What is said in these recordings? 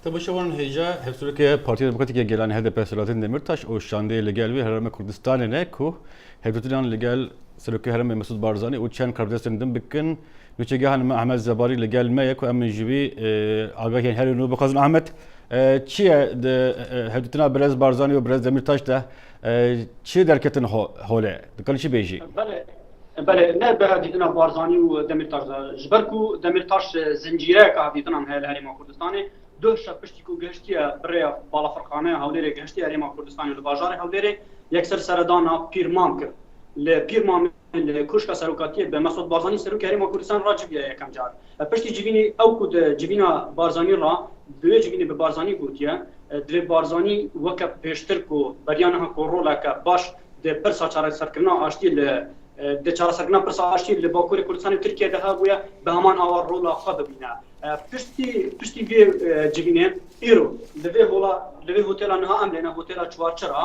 تبشون هجا هفسرك بارتي ديمقراطية جيلان HDP سلاطين دمرتاش او شاندي لجال وی هرم کردستان نه کو هدوتلان لجال سلوك هرم مسعود بارزاني و چند کردستان دم بکن نوچگاهن احمد زباری لجال ما يكو ام جبي آگاهی هر نو بخازن احمد چیه هدوتنا برز بارزاني و برز دمرتاش ده چی درکتن حوله دکان چی بیجی بله نه به دیدن بارزانی و دمرتاش جبرکو دمرتاش زنجیره که دیدن هم هرم کردستان دو شب پشتی کو گشتی برای بالا فرقانه هاولری گشتی هرم کردستان و بازار هاولری یکسر سردان پیرمان کرد لپیرمان لکوشک سروکاتی به مسعود بارزانی سروک هرم کردستان راجب یکم جار پشتی جوینی او کد جوینا بارزانی را دوی جوینی به بارزانی گوتیه دو بارزانی وقت پیشتر کو بریانه کورولا که باش د پرسا چاره سرکرنا آشتی د چاره سرکرنا پرسا آشتی ل باکور کردستان ترکیه ده بویا به همان آوار رولا خود بینه پشتی وی جوینه ایرو لوی هتل آنها املنا هتل چوارچرا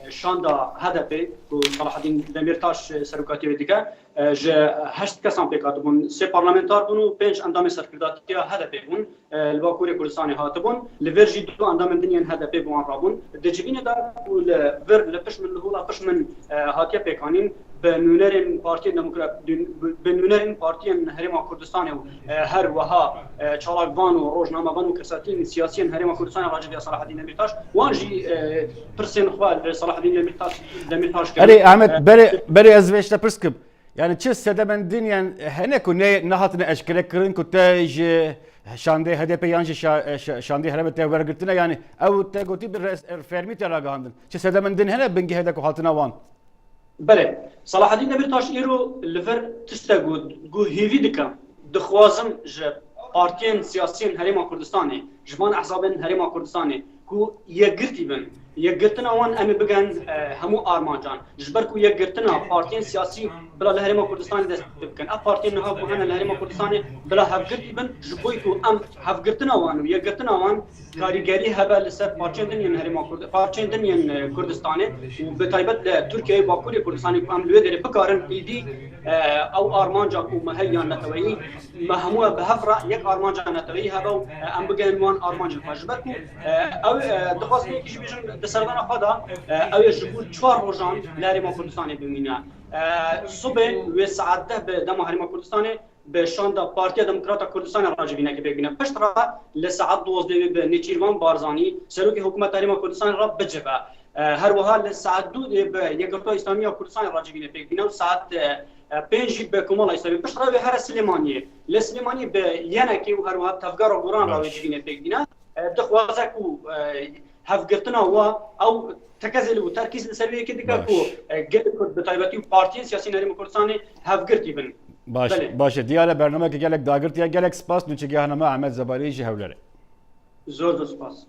شاندا HDP و صلاح الدین دمیرتاش سروکاتی دیگه ج 8 کسان پیکات بون سه پارلمانتار بون و 5 اندام سرکرداتی HDP بون الباکور کردستان هاتبون لورجی دو اندام دنیان HDP بون رابون دجبینه دا ور لپش من لهولا پش من هاتیا پیکانین بنونرین پارتی دموکرات بنونرین پارتی هرم کردستان و هر وها چالاکوان و روزنامه‌وان و کساتین سیاسی هرم کردستان راجع صلاح الدین دمیرتاش وانجی پرسین خوال صلاح الدین دمیرتاش اری احمد بری از ویش تپرسکب yani çi sedemendin yani hene ku ne nahatine eşkere kırın ku te şande HDP yanjı şande hereme te vergirtine yani ev te goti bir fermi te ragandın çi sedemendin hene bengi hede ku hatına van bele Salah Edin Demirtaş ero liver tiste gu hevi dikam dixwazim ji partiyên siyasiyên Herêma Kurdistanê ji van ehzabên Herêma Kurdistanê ku yekgirtî bin yekgirtina wan em ê bikin hemû armancan ji ber ku yekgirtina partiyên siyasî bila li Herêma Kurdistanê dest bikin ev partiyên niha bû hene li Herêma Kurdistanê bila hevgirtî bin ji bo ku em hevgirtina wan û yekgirtina wan karîgerî hebe li ser parçeyên din yên Herêma parçeyên din yên Kurdistanê û bi taybet li Tirkiyeyê Bakurê Kurdistanê ku em li wê derê bikarin êdî ew armanca ku me heyan neteweyî me hemû bi hev re yek armanca neteweyî hebe û em bigerin wan armancên xwe ji ber ku ew dixwazin yekî jî bêjin di serdana xwe da ew ê ji bo 4 rojan li Herêma Kurdistanê bimîne صبح و ساعت 10 به دم هرم کردستان به شاندا پارتی دموکرات کردستان راجبینه که بگینه پشت را لساعت 12 به نیچیروان بارزانی سروک حکومت هرم کردستان را بجبه هر وها لساعت 2 به یگرتا اسلامی کردستان راجبینه بگینه و ساعت 5 به کمال اسلامی پشت را به هر سلیمانی لسلیمانی به ینکی و هر وها تفگار و قرآن راجبینه بگینه دخوازه کو هفگرتنا و او تکزل و ترکیز سروی که دیگه کو گل کرد به تایبتی پارتی سیاسی هرم کردستان هفگرتی بن باشه دیاره برنامه که گلک داگرتیه گلک سپاس نوچگاهنامه احمد زباری جهولره زور سپاس